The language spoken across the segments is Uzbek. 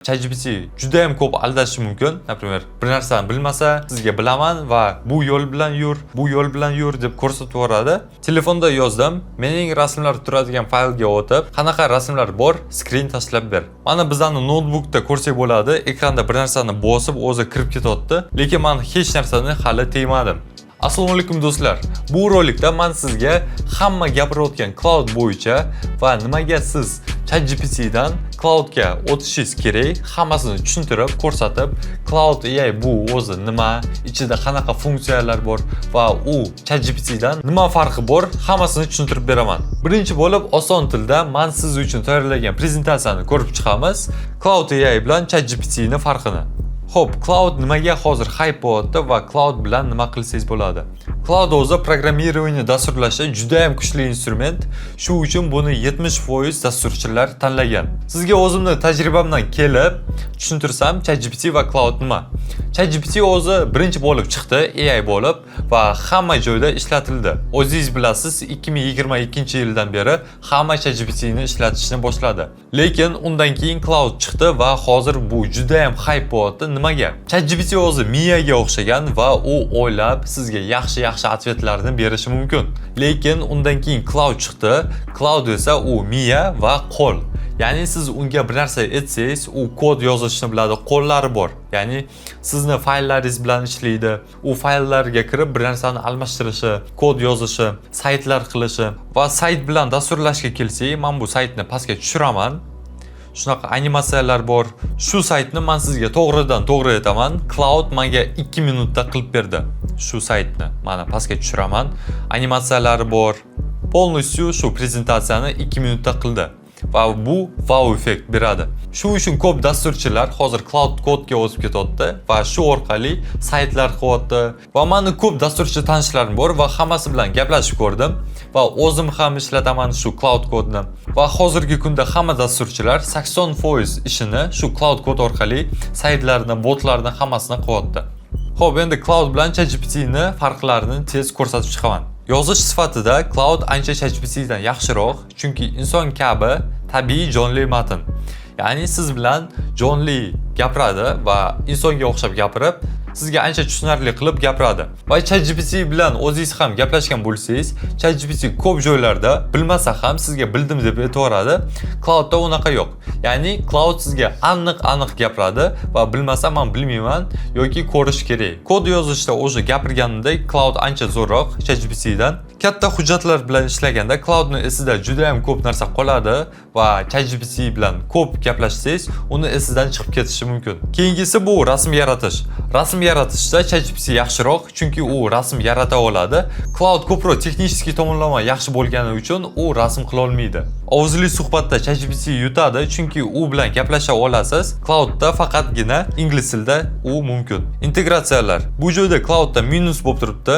ChatGPT juda ham ko'p aldashi mumkin. Например, bir narsani bilmasa, sizga bilaman va bu yo'l bilan yur deb ko'rsatib yuboradi. Telefonda yozdim, mening rasmlar turadigan faylga o'tib, qanaqa rasmlar bor, skrin tashlab ber. Mana bizning notebookda ko'rsak bo'ladi, ekranda bir narsani bosib o'zi kirib ketyapti, lekin men hech narsani hali tegmadim. Assalomu alaykum do'stlar. Bu rolikda men sizga hamma gapirayotgan cloud bo'yicha va nimaga siz ChatGPT dan cloudga o'tishingiz kerak, hammasini tushuntirib, ko'rsatib, cloud AI bu o'zi nima, ichida qanaqa funksiyalar bor va u ChatGPT dan nima farqi bor, hammasini tushuntirib beraman. Birinchi bo'lib oson tilda men siz uchun tayyorlagan prezentatsiyani ko'rib chiqamiz. Cloud AI bilan ChatGPT ning farqini. Xo'p, cloud nimaga hozir hype bo'lyapti va cloud bilan nima qilsangiz bo'ladi? Cloud o'zi programmirование dasturlashda juda ham kuchli instrument. Shu uchun buni 70% dasturchilar tanlagan. Sizga o'zimning tajribamdan kelib tushuntirsam, ChatGPT va cloud nima? ChatGPT o'zi birinchi bo'lib chiqdi, AI bo'lib va hamma joyda ishlatildi. O'zingiz bilasiz, 2022-yildan beri hamma ChatGPT ni ishlatishni boshladi. Lekin undan keyin cloud chiqdi va hozir bu juda ham hype bo'lyapti. Nimaga? ChatGPT o'zi miyaga o'xshagan va u o'ylab sizga yaxshi atvetlarni berishi mumkin. Lekin undan keyin cloud chiqdi. Cloud esa u miya va qo'l. Ya'ni siz unga bir narsa aytsangiz, u kod yozishni biladi, qo'llari bor. Ya'ni sizni fayllaringiz bilan ishlaydi. U fayllarga kirib bir narsani almashtirishi, kod yozishi, saytlar qilishi va sayt bilan dasturlashga kelsak, men bu saytni pastga tushiraman. Shunaqa animatsiyalar bor. Shu saytni men sizga to'g'ridan to'g'ri aytaman. Cloud menga 2 minutda qilib berdi. Shu saytni mana pastga tushiraman. Animatsiyalari bor. Polностью shu prezentatsiyani 2 minutda qildi. Va bu wow effekt beradi. Shu uchun ko'p dasturchilar hozir cloud kodga o'tib ketyapti va shu orqali saytlar qilyapti. Va meni ko'p dasturchi tanishlarim bor va hammasi bilan gaplashib ko'rdim va o'zim ham ishlataman shu cloud kodni. Va hozirgi kunda hamma dasturchilar 80% ishini shu cloud kod orqali saytlarni, botlarni hammasini qilyapti. Xo'p, endi cloud bilan ChatGPT ni farqlarini tez ko'rsatib chiqaman. Yozish sifatida cloud ancha ChatGPT dan yaxshiroq, chunki inson kabi tabiiy jonli matn. Ya'ni siz bilan jonli gapiradi va insonga o'xshab gapirib, sizga ancha tushunarli qilib gapiradi. Va ChatGPT bilan o'zingiz ham gaplashgan bo'lsangiz, ChatGPT ko'p joylarda bilmasa ham sizga bildim deb aytaveradi. Cloudda unaqa yo'q. Ya'ni cloud sizga aniq gapiradi va bilmasa men bilmayman yoki ko'rish kerak. Kod yozishda o'zi gapirganimdek cloud ancha zo'rroq ChatGPT dan. Katta hujjatlar bilan ishlaganda cloudning esida juda ham ko'p narsa qoladi va ChatGPT bilan ko'p gaplashsangiz, uni esidan chiqib ketishi mumkin. Keyingisi bu rasm yaratish. Rasm yaratishda ChatGPT yaxshiroq, chunki u rasm yarata oladi. Cloud ko'proq texnik tomonlama yaxshi bo'lgani uchun u rasm qila olmaydi. Ovozli suhbatda ChatGPT yutadi, chunki u bilan gaplasha olasiz. Cloudda faqatgina ingliz tilida u mumkin. Integratsiyalar. Bu joyda cloudda minus bo'lib turibdi,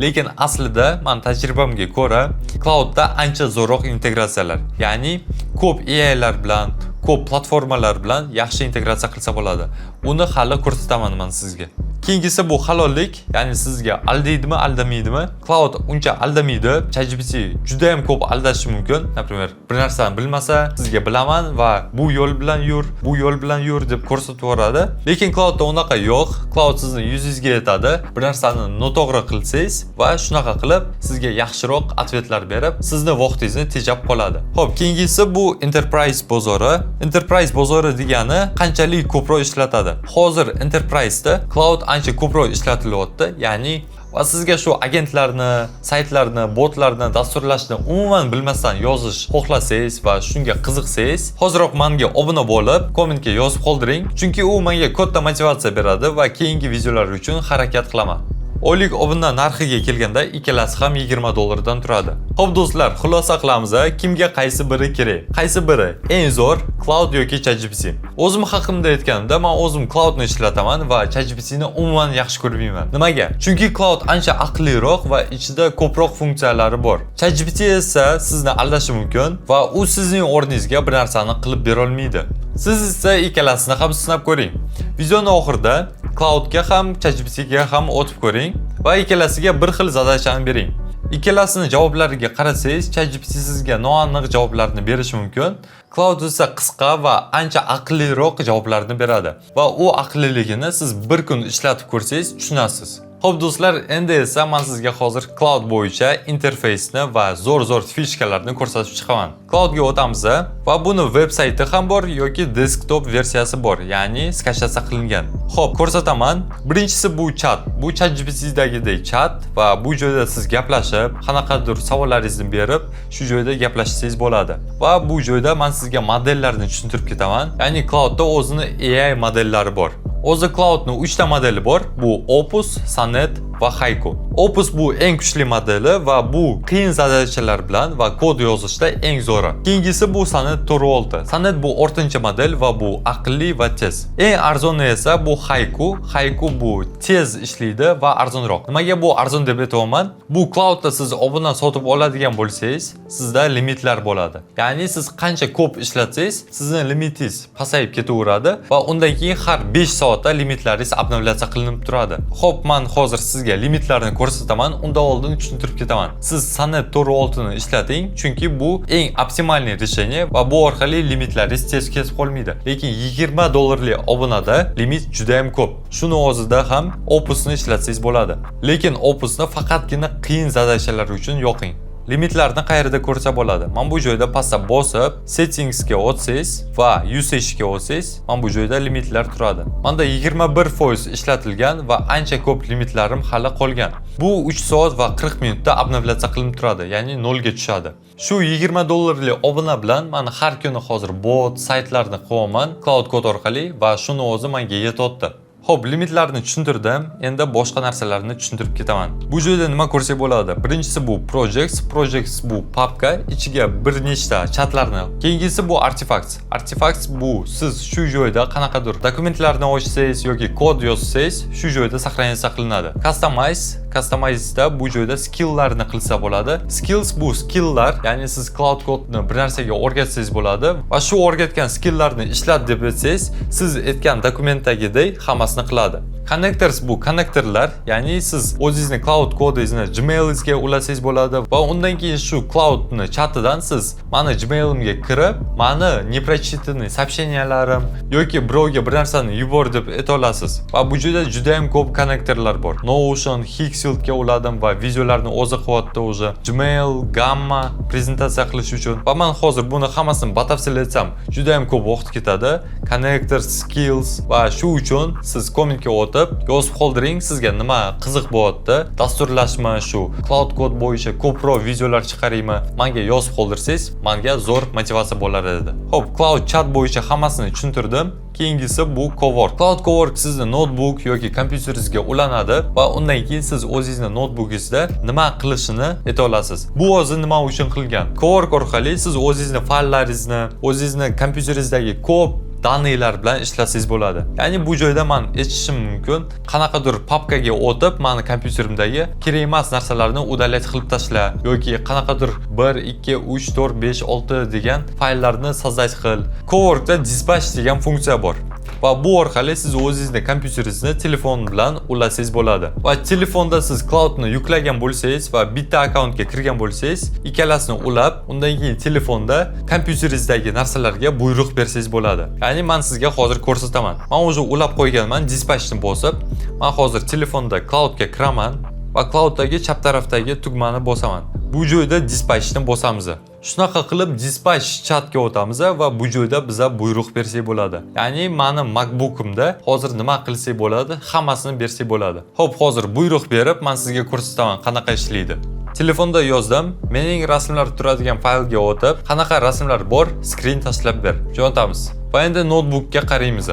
lekin aslida men tajribamga ko'ra cloudda ancha zo'rroq integratsiyalar. Ya'ni ko'p AI'lar bilan, ko'p platformalar bilan yaxshi integratsiya qilsa bo'ladi. Uni hali ko'rsataman men sizga. Keyingisi bu halollik, ya'ni sizga aldaydimi, aldamaydimi? Cloud uncha aldamaydi. ChatGPT juda ham ko'p aldashi mumkin. Например, bir narsani bilmasa, sizga bilaman va bu yo'l bilan yur deb ko'rsatib yuboradi. Lekin cloudda unaqa yo'q. Cloud sizni yuzingizga aytadi. Bir narsani noto'g'ri qilsangiz va shunaqa qilib sizga yaxshiroq atvetlar berib, sizni vaqtingizni tejab qoladi. Xo'p, keyingisi bu enterprise bozori. Enterprise bozori degani qanchalik ko'proq ishlatadi. Hozir enterprise'da cloud ancha ko'proq ishlatilyapti. Ya'ni va sizga shu agentlarni, saytlarni, botlarni dasturlashni umuman bilmasdan yozish xohlasangiz va shunga qiziqsangiz, hoziroq menga obuna bo'lib, kommentga yozib qoldiring, chunki u menga katta motivatsiya beradi va keyingi videolar uchun harakat qilaman. Oylik obuna narxiga kelganda ikkalasi ham $20 dan turadi. Xo'p do'stlar, xulosa qilamiz, kimga qaysi biri kerak? Qaysi biri eng zo'r, cloud yoki ChatGPT? O'zim haqimda aytganimda, men o'zim cloudni ishlataman va ChatGPT ni umuman yaxshi ko'rmayman. Nimaga? Chunki cloud ancha aqlliroq va ichida ko'proq funksiyalari bor. ChatGPT esa sizni aldashi mumkin va u sizning o'rningizga bir narsani qilib bera olmaydi. Siz esa ikkalasini ham sinab ko'ring. Videoning oxirida cloudga ham, ChatGPTga ham o'tib ko'ring va ikkalasiga bir xil zadachani bering. Ikkalasini javoblariga qarasangiz, ChatGPT sizga noaniq javoblarni berishi mumkin. Cloud esa qisqa va ancha aqlliroq javoblarni beradi va u aqlliligini siz bir kun ishlatib ko'rsangiz tushunasiz. Xo'p do'stlar, endi esa men sizga hozir Cloud bo'yicha interfeysni va zo'r fishkalarni ko'rsatib chiqaman. Cloudga o'tamiz va buni veb-sayti ham bor yoki desktop versiyasi bor, ya'ni skachasa qilingan. Xo'p, ko'rsataman. Birinchisi bu chat. Bu ChatGPT'dagidek chat va bu joyda siz gaplashib, qanaqadir savollaringizni berib, shu joyda gaplashsangiz bo'ladi. Va bu joyda men sizga modellarni tushuntirib ketaman. Ya'ni Cloudda o'zini AI modellari bor. O'zi Cloudning 3 ta modeli bor. Bu Opus, Sonnet va Haiku. Opus bu eng kuchli modeli va bu qiyin zadachalar bilan va kod yozishda eng zo'ri. Keyingisi bu Sonnet 4.6. Sonnet bu o'rtancha model va bu aqlli va tez. Eng arzoni esa bu Haiku. Haiku bu tez ishlaydi va arzonroq. Nimaga bu arzon deb aytaman? Bu Cloudda siz obuna sotib oladigan bo'lsangiz, sizda limitlar bo'ladi. Ya'ni siz qancha ko'p ishlatsangiz, sizning limitingiz pasayib ketaveradi va undan keyin har 5 soatda limitlaringiz obnovlyatsiya qilinib turadi. Xo'p, men hozir sizga limitlarni ko'rsataman, undan oldin tushuntirib ketaman. Siz Sonnet 4.6 ni ishlating, chunki bu eng optimalniy решение va bu orqali limitlaringiz tez kesib qolmaydi. Lekin $20 obunada limit juda ham ko'p. Shuni o'zida ham Opusni ishlatsangiz bo'ladi. Lekin Opusni faqatgina qiyin zadachalar uchun yoqing. Limitlarni qayerda ko'rsa bo'ladi? Men bu joyda pastga bosib, settings ga o'tsangiz va usage ga o'tsangiz, men bu joyda limitlar turadi. Menda 21% ishlatilgan va ancha ko'p limitlarim hali qolgan. Bu 3 soat va 40 minutda obnovlyatsiya qilinib turadi, ya'ni 0 ga tushadi. Shu $20 obuna bilan men har kuni hozir bot saytlarni qilaman Cloud Code orqali va shuni o'zi menga yetayapti. Xo'p, limitlarni tushuntirdim. Endi boshqa narsalarni tushuntirib ketaman. Bu joyda nima ko'rsak bo'ladi? Birinchisi bu projects. Projects bu papka, ichiga bir nechta chatlarni. Keyingisi bu artifacts. Artifacts bu siz shu joyda qanaqadir dokumentlarni ochsangiz yoki kod yozsangiz, shu joyda saqlansa qilinadi. Customize'da bu joyda skilllarni qilsa bo'ladi. Skills bu skilllar, ya'ni siz Cloud Code'ni bir narsaga o'rgatsangiz bo'ladi va shu o'rgatgan skilllarni ishlat deb aytsangiz, siz aytgan dokumentdagidek hammasini qiladi. Connectors bu konnektorlar, ya'ni siz o'zingizning Cloud Code'ingizni Gmail'ingizga ulasangiz bo'ladi va undan keyin shu Cloud'ni chatidan siz meni Gmail'imga kirib, meni neprочитанный сообщенияларым yoki birovga bir narsani yubor deb ayta olasiz. Va bu joyda juda ham ko'p konnektorlar bor. Notion, Hixiltga uladim va videolarni o'zi qilyapti o'zi. Gmail, Gamma prezentatsiya qilish uchun. Va men hozir buni hammasini batafsil aytsam, juda ham ko'p vaqt ketadi. Connector, skills va shu uchun siz kommentga yozib qoldiring, sizga nima qiziq bo'lyapti, dasturlashmi, shu Cloud Code bo'yicha ko'proq videolar chiqaraymi, menga yozib qoldirsangiz, menga zo'r motivatsiya bo'lar edi. Xo'p, Cloud Chat bo'yicha hammasini tushuntirdim. Keyingisi bu Cowork. Cloud Cowork sizning notebook yoki kompyuteringizga ulanadi va undan keyin siz o'zingizning notebookingizda nima qilishini ayta olasiz. Bu o'zi nima uchun qilgan? Cowork orqali siz o'zingizning fayllaringizni, o'zingizning kompyuteringizdagi ko'p daniylar bilan ishlatsangiz bo'ladi. Ya'ni bu joyda men aytishim mumkin, qanaqadir papkaga o'tib, meni kompyuterimdagi kerak emas narsalarni udalyat qilib tashla yoki qanaqadir 1, 2, 3, 4, 5, 6 degan fayllarni sozdать qil. Coworkda dispatch degan funksiya bor. Va bu orqali siz o'zingizning kompyuteringizni telefon bilan ulasangiz bo'ladi. Va telefonda siz Cloudni yuklagan bo'lsangiz va bitta akkauntga kirgan bo'lsangiz, ikkalasini ulab, undan keyin telefonda kompyuteringizdagi narsalarga buyruq bersangiz bo'ladi. Ya'ni men sizga hozir ko'rsataman. Men o'zi ulab qo'yganman, dispatchni bosib, men hozir telefonda Cloudga kiraman va Cloud'dagi chap tarafdagi tugmani bosaman. Bu joyda dispatchni bosamiz. Shunaqa qilib dispatch chatga o'tamiz va bu joyda biza buyruq bersak bo'ladi. Ya'ni meni MacBook'imda hozir nima qilsak bo'ladi, hammasini bersak bo'ladi. Xo'p, hozir buyruq berib, men sizga ko'rsataman qanaqa ishlaydi. Telefonda yozdim, mening rasmlar turadigan faylga o'tib, qanaqa rasmlar bor, screen tashlab ber. Jo'natamiz. Va endi notebookga qaraymiz.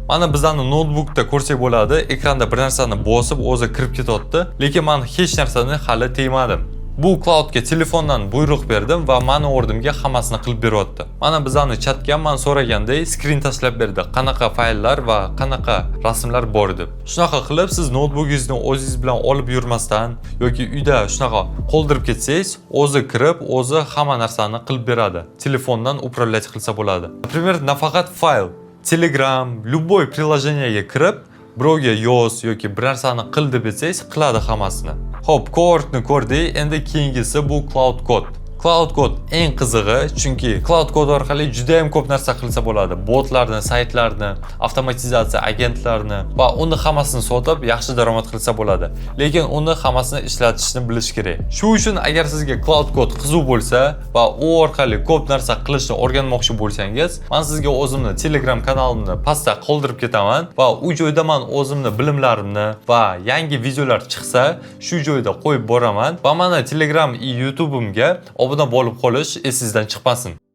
Mana bizani notebookda ko'rsak bo'ladi, ekranda bir narsani bosib o'zi kirib ketyapti, lekin men hech narsani hali tegmadim. Bu Cloudga telefondan buyruq berdim va meni o'rnimga hammasini qilib beryapti. Mana bizani chatga men so'raganday screen tashlab berdi, qanaqa fayllar va qanaqa rasmlar bor deb. Shunaqa qilib siz notebookingizni o'zingiz bilan olib yurmasdan yoki uyda shunaqa qoldirib ketsangiz, o'zi kirib, o'zi hamma narsani qilib beradi. Telefondan upravlять qilsa bo'ladi. Например, nafaqat fayl, Telegram, любой приложениyaga kirib, birovga yoz yoki bir narsani qil deb aytsangiz, qiladi hammasini. Xo'p, Coworkni ko'rdik, endi keyingisi bu Cloud Code. Cloud Code eng qizig'i, chunki Cloud Code orqali juda ham ko'p narsa qilsa bo'ladi. Botlarni, saytlarni, avtomatizatsiya agentlarni va uni hammasini sotib yaxshi daromad qilsa bo'ladi. Lekin uni hammasini ishlatishni bilish kerak. Shu uchun agar sizga Cloud Code qiziq bo'lsa va u orqali ko'p narsa qilishni o'rganmoqchi bo'lsangiz, men sizga o'zimni Telegram kanalimni pastda qoldirib ketaman va u joyda men o'zimni bilimlarimni va yangi videolar chiqsa, shu joyda qo'yib boraman va mana Telegram va YouTube'imga obuna bo'lib qolish esingizdan chiqmasin.